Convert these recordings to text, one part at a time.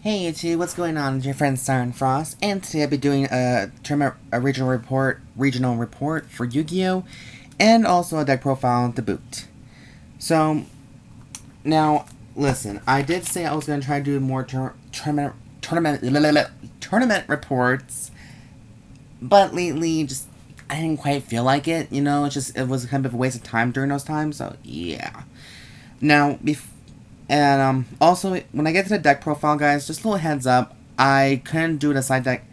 Hey YouTube, what's going on? It's your friend Siren Frost, and today I'll be doing a regional report for Yu-Gi-Oh, and also a deck profile to boot. So now, listen, I did say I was going to try to do more tournament reports, but lately, I didn't quite feel like it. You know, it was kind of a waste of time during those times. So yeah. Now, also, when I get to the deck profile, guys, just a little heads up, I couldn't do it a side deck.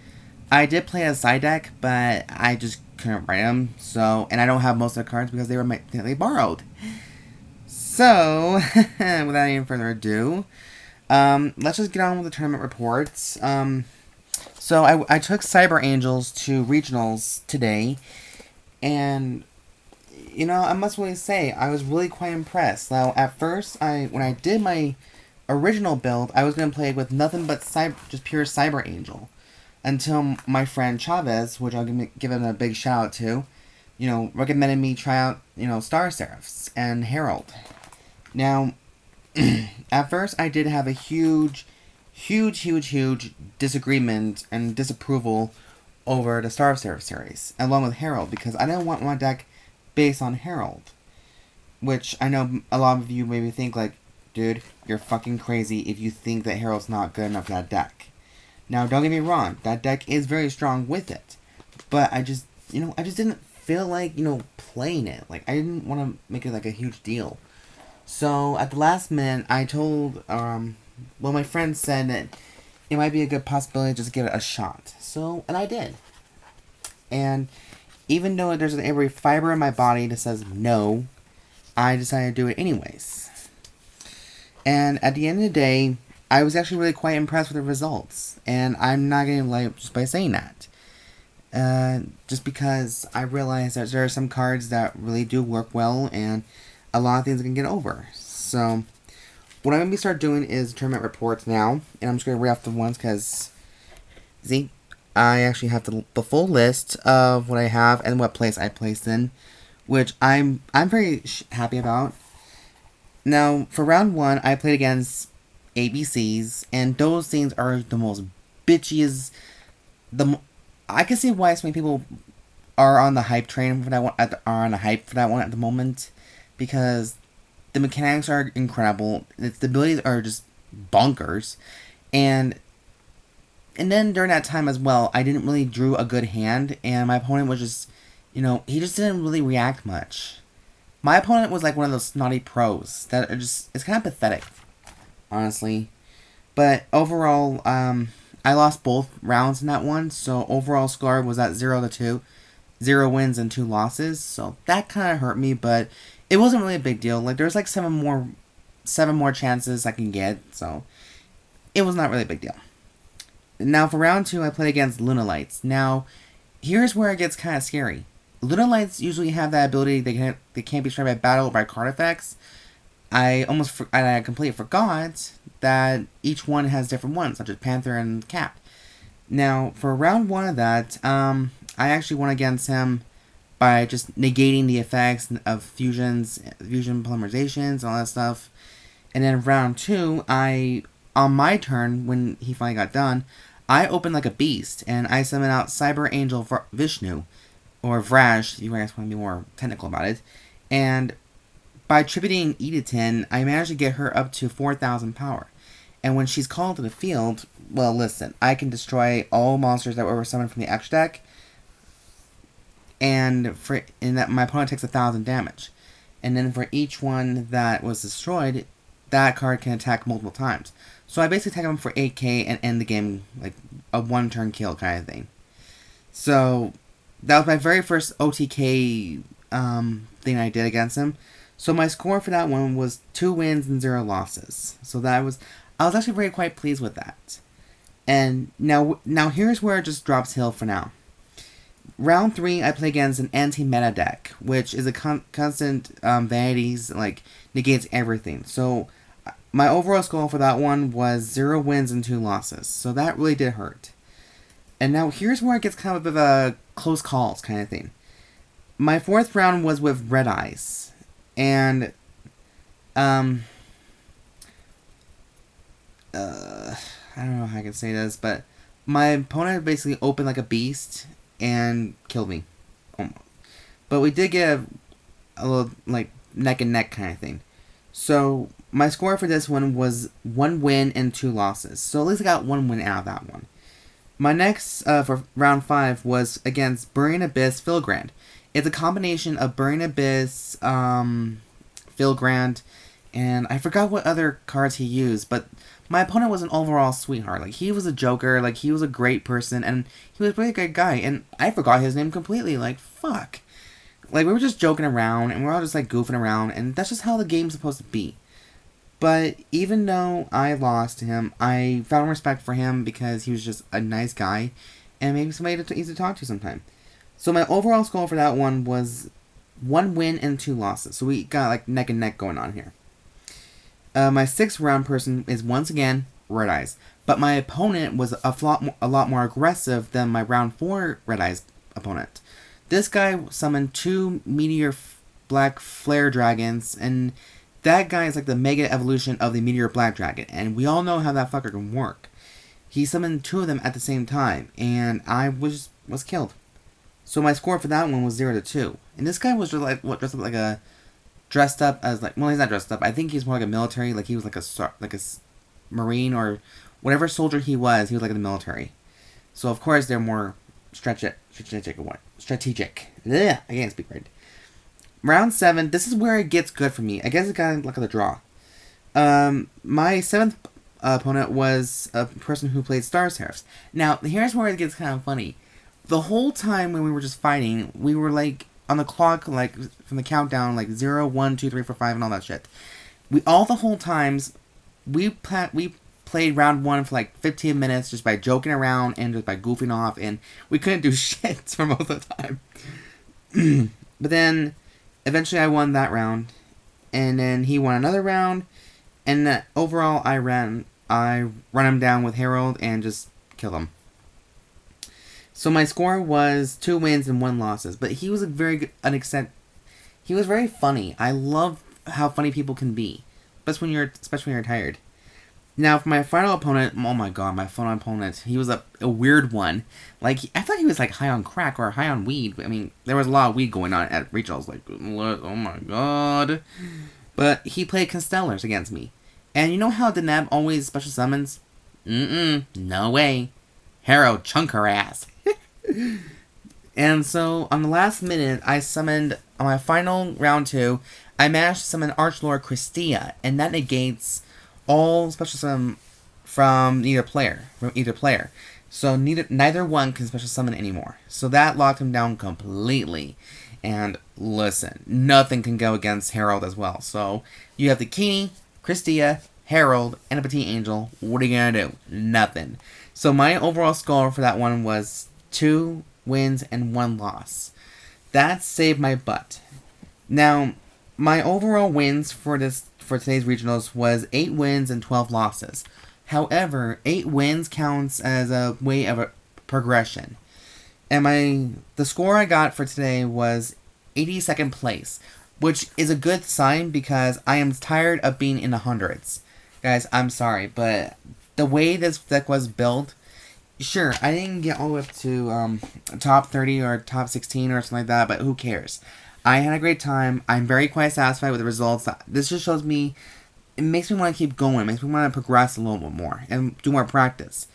I did play a side deck, but I just couldn't write them, so, and I don't have most of the cards because they were borrowed. So, without any further ado, let's just get on with the tournament reports. So I took Cyber Angels to regionals today, and you know, I must really say, I was really quite impressed. Now, at first, when I did my original build, I was going to play with nothing but just pure Cyber Angel. Until my friend Chavez, which I'll give him a big shout out to, you know, recommended me try out, you know, Star Seraphs and Herald. Now, at first, I did have a huge disagreement and disapproval over the Star Seraph series, along with Herald, because I didn't want my deck based on Herald. Which I know a lot of you maybe think like, dude, you're fucking crazy if you think that Herald's not good enough for that deck. Now, don't get me wrong, that deck is very strong with it. But I just didn't feel like, playing it. Like, I didn't want to make it like a huge deal. So, at the last minute, I told, my friend said that it might be a good possibility to just give it a shot. So, and I did. And even though there's every fiber in my body that says no, I decided to do it anyways. And at the end of the day, I was actually really quite impressed with the results. And I'm not going to lie just by saying that. Just because I realized that there are some cards that really do work well, and a lot of things I can get over. So, what I'm going to start doing is tournament reports now. And I'm just going to read off the ones because, see, I actually have the full list of what I have and what place I placed in, which I'm very happy about. Now, for round 1, I played against ABCs, and those things are the most bitchiest. I can see why so many people are on the hype train for that one. Are on the hype for that one at the moment, because the mechanics are incredible. The abilities are just bonkers, and then during that time as well, I didn't really drew a good hand, and my opponent was just, he just didn't really react much. My opponent was like one of those snotty pros that are just, it's kind of pathetic, honestly. But overall, I lost both rounds in that one, so overall score was at 0-2. 0 wins and 2 losses, so that kind of hurt me, but it wasn't really a big deal. Like, there's like 7 more chances I can get, so it was not really a big deal. Now, for round 2, I played against Lunalights. Now, here's where it gets kind of scary. Lunalights usually have that ability, they can't be destroyed by battle or by card effects. I completely forgot that each one has different ones, such as Panther and Cat. Now, for round 1 of that, I actually won against him by just negating the effects of fusion polymerizations, and all that stuff. And then round 2, on my turn, when he finally got done, I opened like a beast, and I summoned out Cyber Angel Vishnu, or Vrash, if you guys want to be more technical about it. And by tributing Idaten, I managed to get her up to 4,000 power. And when she's called to the field, well, listen, I can destroy all monsters that were summoned from the X deck, and that my opponent takes 1,000 damage. And then for each one that was destroyed, that card can attack multiple times. So I basically attack him for 8k and end the game like a one-turn kill kind of thing. So that was my very first OTK thing I did against him. So my score for that one was 2 wins and 0 losses. So I was actually very quite pleased with that. And now here's where it just drops hill for now. Round 3, I play against an anti-meta deck, which is a constant vanities, like, negates everything. So my overall score for that one was 0 wins and 2 losses. So that really did hurt. And now here's where it gets kind of a bit of a close calls kind of thing. My 4th round was with Red Eyes. And I I don't know how I can say this, but my opponent basically opened like a beast and killed me. But we did get a little, like, neck and neck kind of thing. So, my score for this one was 1 win and 2 losses. So, at least I got 1 win out of that one. My next, for round 5, was against Burning Abyss Felgrand. It's a combination of Burning Abyss, Felgrand, and I forgot what other cards he used, but my opponent was an overall sweetheart. Like, he was a joker, like, he was a great person, and he was a really good guy, and I forgot his name completely, like, fuck. Like, we were just joking around, and we were all just, like, goofing around, and that's just how the game's supposed to be. But even though I lost to him, I found respect for him because he was just a nice guy, and maybe somebody easy to talk to sometime. So my overall score for that one was 1 win and 2 losses. So we got, like, neck and neck going on here. My 6th round person is, once again, Red Eyes. But my opponent was a lot more aggressive than my round 4 Red Eyes opponent. This guy summoned 2 Meteor Black Flare Dragons, and that guy is like the mega evolution of the Meteor Black Dragon, and we all know how that fucker can work. He summoned 2 of them at the same time, and I was killed. So my score for that one was 0-2. And this guy was just like dressed up as, like, well, he's not dressed up. I think he's more like a military, like he was like a Marine or whatever soldier he was like in the military. So of course they're more strategic. Ugh, I can't speak right. Round 7, this is where it gets good for me. I guess it got luck of the draw. My 7th opponent was a person who played Star Seraphs. Now, here's where it gets kind of funny. The whole time when we were just fighting, we were, like, on the clock, like, from the countdown, like, 0, 1, 2, 3, 4, 5, and all that shit. We played round 1 for, like, 15 minutes just by joking around and just by goofing off, and we couldn't do shit for most of the time. But then, eventually I won that round, and then he won another round, and overall I run him down with Herald and just kill him. So my score was 2 wins and 1 losses, but he was a very good, he was very funny. I love how funny people can be, especially when you're tired. Now, for my final opponent, oh my god, my final opponent, he was a weird one. Like, I thought he was, like, high on crack or high on weed. I mean, there was a lot of weed going on at regionals, like, oh my god. But he played Constellors against me. And you know how Deneb always special summons? No way. Herald, chunk her ass. And so, on the last minute, I summoned, on my final round 2, I managed to summon Archlord Kristya, and that negates all special summon from either player. So neither one can special summon anymore. So that locked him down completely. And listen, nothing can go against Herald as well. So you have Dakini, Kristya, Herald, and a Petite Angel. What are you gonna do? Nothing. So my overall score for that one was 2 wins and 1 loss. That saved my butt. Now, my overall wins for today's regionals was 8 wins and 12 losses. However, 8 wins counts as a way of a progression. And the score I got for today was 82nd place, which is a good sign because I am tired of being in the hundreds. Guys, I'm sorry, but the way this deck was built, sure, I didn't get all the way up to top 30 or top 16 or something like that, but who cares? I had a great time. I'm very quite satisfied with the results. This just shows me, it makes me want to keep going. It makes me want to progress a little bit more and do more practice.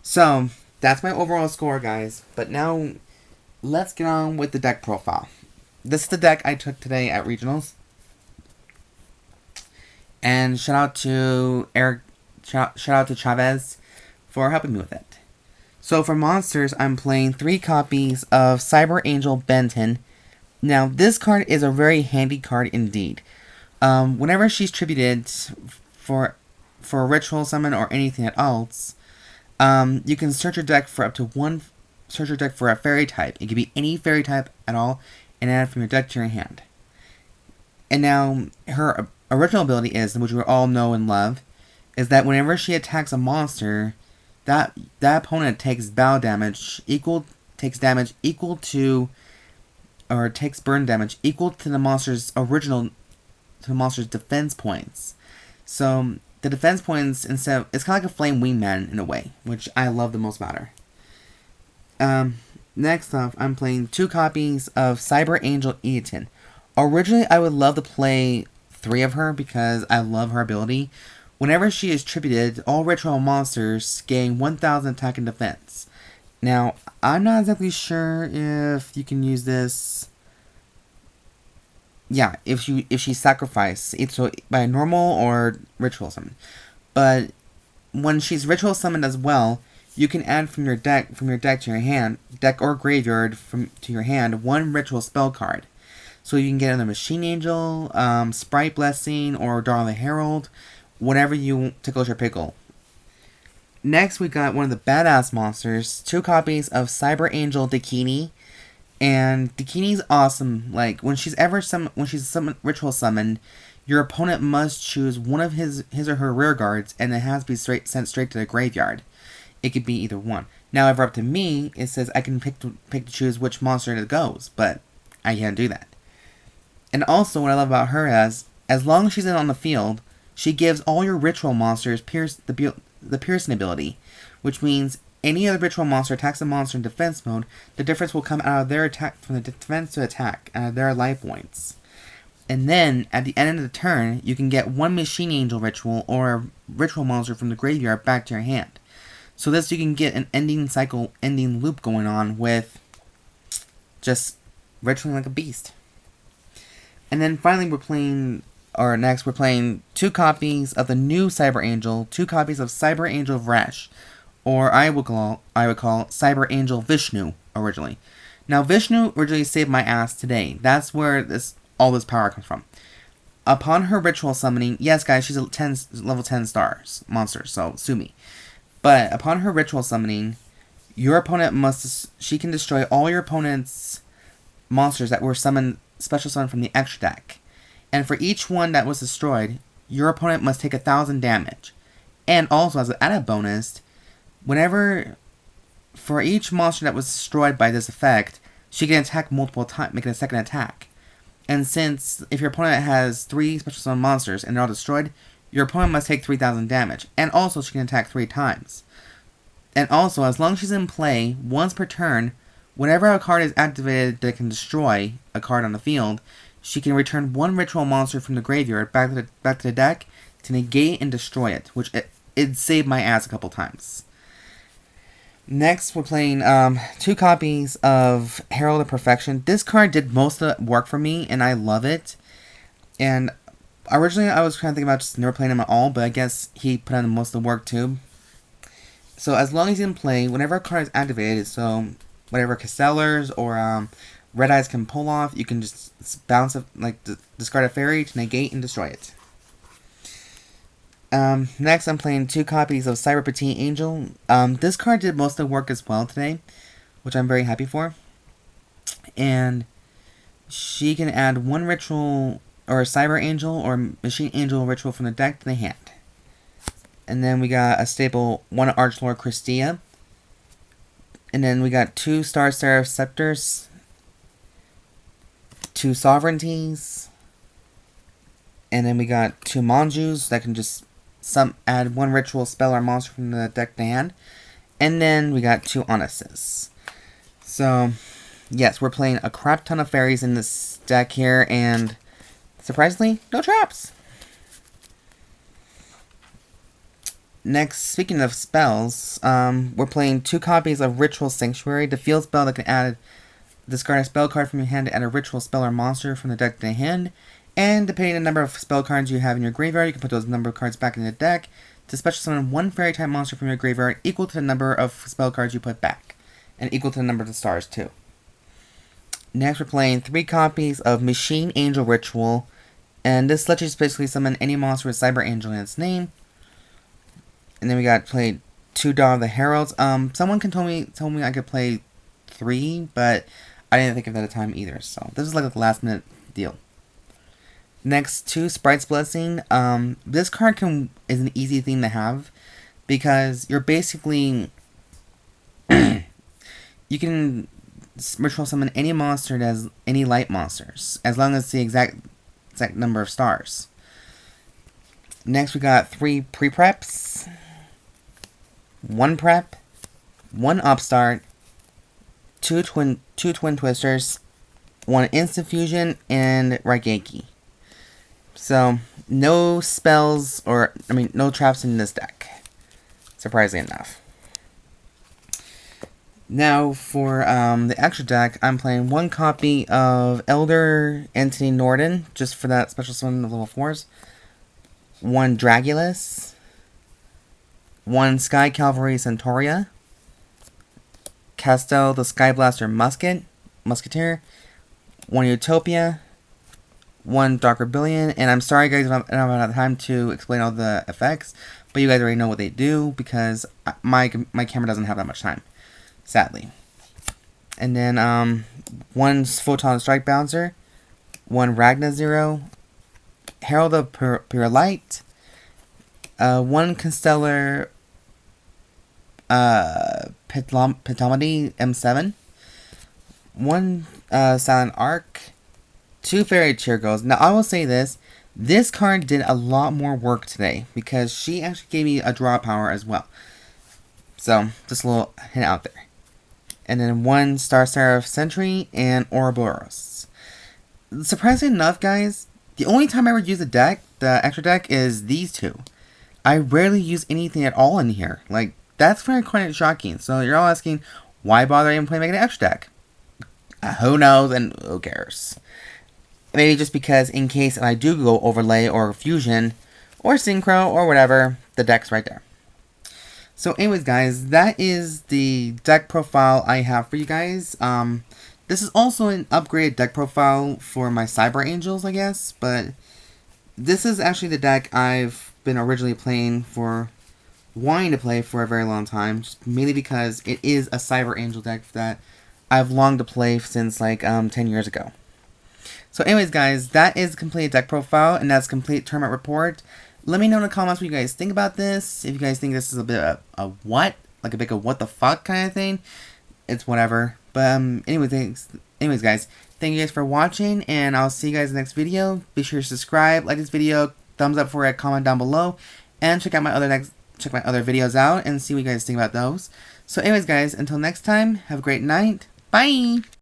So, that's my overall score, guys. But now, let's get on with the deck profile. This is the deck I took today at regionals. And shout out to Chavez for helping me with it. So for monsters, I'm playing 3 copies of Cyber Angel Benten. Now, this card is a very handy card indeed. Whenever she's tributed for a ritual summon or anything else, you can search your deck for up to one. Search your deck for a fairy type. It could be any fairy type at all, and add it from your deck to your hand. And now, her original ability is, which we all know and love, is that whenever she attacks a monster, that opponent takes battle damage equal to, or takes burn damage equal to the monster's defense points. So the defense points instead of, it's kind of like a flame wingman in a way, which I love the most about her. Next off, I'm playing 2 copies of Cyber Angel Idaten. Originally, I would love to play 3 of her because I love her ability. Whenever she is tributed, all ritual monsters gain 1,000 attack and defense. Now, I'm not exactly sure if you can use this. Yeah, if she sacrificed, either by normal or ritual summon. But when she's ritual summoned as well, you can add from your deck to your hand, deck or graveyard to your hand, 1 ritual spell card. So you can get another Machine Angel, Sprite Blessing, or Darl the Herald, whatever you tickles your pickle. Next, we got one of the badass monsters, 2 copies of Cyber Angel Dakini. And Dakini's awesome. Like, when she's ritual summoned, your opponent must choose one of his or her rear guards, and it has to be sent straight to the graveyard. It could be either one. Now, if up to me, it says I can pick to choose which monster it goes, but I can't do that. And also, what I love about her is, as long as she's on the field, she gives all your ritual monsters the piercing ability, which means any other ritual monster attacks a monster in defense mode, the difference will come out of their attack from the defense to attack, out of their life points. And then, at the end of the turn, you can get 1 Machine Angel ritual or a ritual monster from the graveyard back to your hand. So this, you can get an ending loop going on with just ritualing like a beast. And then finally we're playing 2 copies of the new Cyber Angel, 2 copies of Cyber Angel Vrash, or I would call Cyber Angel Vishnu originally. Now, Vishnu originally saved my ass today. That's where all this power comes from. Upon her ritual summoning, yes guys, she's a level 10 stars monster, so sue me. But upon her ritual summoning, your opponent she can destroy all your opponent's monsters that were special summoned from the extra deck. And for each one that was destroyed, your opponent must take 1,000 damage. And also, as an added bonus, for each monster that was destroyed by this effect, she can attack multiple times, making a second attack. And since, if your opponent has 3 special summon monsters and they're all destroyed, your opponent must take 3,000 damage. And also, she can attack 3 times. And also, as long as she's in play, once per turn, whenever a card is activated that can destroy a card on the field, she can return 1 ritual monster from the graveyard back to the deck to negate and destroy it, which it saved my ass a couple times. Next, we're playing 2 copies of Herald of Perfection. This card did most of the work for me, and I love it. And originally, I was kind of thinking about just never playing him at all, but I guess he put in most of the work too. So as long as he's in play, whenever a card is activated, so whatever Constellors or Red Eyes can pull off, you can just bounce it, discard a fairy to negate and destroy it. Next, I'm playing 2 copies of Cyber Petite Angel. This card did most of the work as well today, which I'm very happy for. And she can add 1 ritual or a Cyber Angel or Machine Angel ritual from the deck to the hand. And then we got a staple 1 Archlord Kristya. And then we got 2 Star Seraph Scepters, 2 Sovereignties, and then we got 2 Manjus that can just add 1 ritual spell or monster from the deck to hand. And then we got 2 Onuses. So, yes, we're playing a crap ton of fairies in this deck here, and surprisingly, no traps. Next, speaking of spells, we're playing 2 copies of Ritual Sanctuary, the field spell that can discard a spell card from your hand to add a ritual spell or monster from the deck to the hand. And depending on the number of spell cards you have in your graveyard, you can put those number of cards back in the deck to special summon 1 fairy type monster from your graveyard equal to the number of spell cards you put back, and equal to the number of the stars too. Next, we're playing 3 copies of Machine Angel Ritual, and this lets you just basically summon any monster with Cyber Angel in its name. And then we got played 2 Dawn of the Heralds. Someone told me I could play 3, but I didn't think of that at the time either. So this is like a last minute deal. Next, 2 Sprite's Blessing. This card is an easy thing to have because you're basically you can ritual summon any monster that has any light monsters as long as it's the exact number of stars. Next we got 3 pre-preps, 1 prep, 1 upstart, 2 twin twisters, 1 instant fusion, and Raigeki. So no spells no traps in this deck, surprisingly enough. Now for the extra deck, I'm playing 1 copy of Elder Entity Norden, just for that special summon of level 4s. 1 Dragulus. 1 Sky Cavalry Centauria. Castel the Sky Blaster Musketeer. 1 Utopia. 1 Dark Rebellion. And I'm sorry guys if I don't have enough time to explain all the effects, but you guys already know what they do because my camera doesn't have that much time, sadly. And then 1 Photon Strike Bouncer, 1 Ragna Zero, Herald of Pure Light, 1 Constellor Petite M7, 1 Silent Arc, 2 Fairy Cheer Girls. Now I will say this card did a lot more work today because she actually gave me a draw power as well. So just a little hint out there. And then 1 Star Seraph Sentry and Ouroboros. Surprisingly enough, guys, the only time I ever use the extra deck, is these 2. I rarely use anything at all in here. Like, that's very quite shocking. So you're all asking, why bother even playing making an extra deck? Who knows and who cares? Maybe just because in case I do go overlay or fusion or synchro or whatever, the deck's right there. So anyways guys, that is the deck profile I have for you guys. This is also an upgraded deck profile for my Cyber Angels, I guess, but this is actually the deck I've been originally wanting to play for a very long time, just mainly because it is a Cyber Angel deck that I've longed to play since like 10 years ago. So anyways guys, that is the complete deck profile, and that's complete tournament report. Let me know in the comments what you guys think about this. If you guys think this is a bit of a what? Like a big of what the fuck kind of thing. It's whatever. But anyways guys, thank you guys for watching, and I'll see you guys in the next video. Be sure to subscribe, like this video, thumbs up for it, comment down below, and check out my other videos out and see what you guys think about those. So anyways guys, until next time, have a great night. Bye!